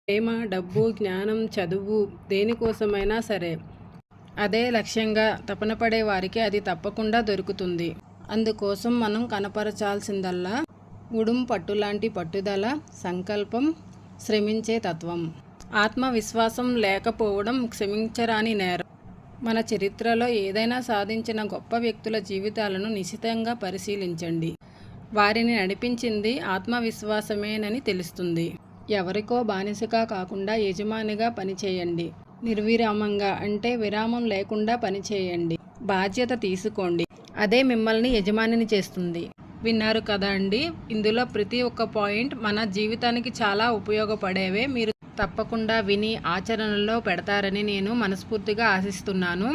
ప్రేమ, డబ్బు, జ్ఞానం, చదువు దేనికోసమైనా సరే అదే లక్ష్యంగా తపన పడే వారికి అది తప్పకుండా దొరుకుతుంది. అందుకోసం మనం కనపరచాల్సిందల్లా ఉడుం పట్టులాంటి పట్టుదల, సంకల్పం, శ్రమించే తత్వం. ఆత్మవిశ్వాసం లేకపోవడం క్షమించరాని నేరం. మన చరిత్రలో ఏదైనా సాధించిన గొప్ప వ్యక్తుల జీవితాలను నిశితంగా పరిశీలించండి. వారిని నడిపించింది ఆత్మవిశ్వాసమేనని తెలుస్తుంది. ఎవరికో బానిసగా కాకుండా యజమానిగా పనిచేయండి. నిర్విరామంగా అంటే విరామం లేకుండా పనిచేయండి. బాధ్యత తీసుకోండి. అదే మిమ్మల్ని యజమానిని చేస్తుంది. విన్నారు కదా అండి. ఇందులో ప్రతి ఒక్క పాయింట్ మన జీవితానికి చాలా ఉపయోగపడేవే. మీరు తప్పకుండా విని ఆచరణలో పెడతారని నేను మనస్ఫూర్తిగా ఆశిస్తున్నాను.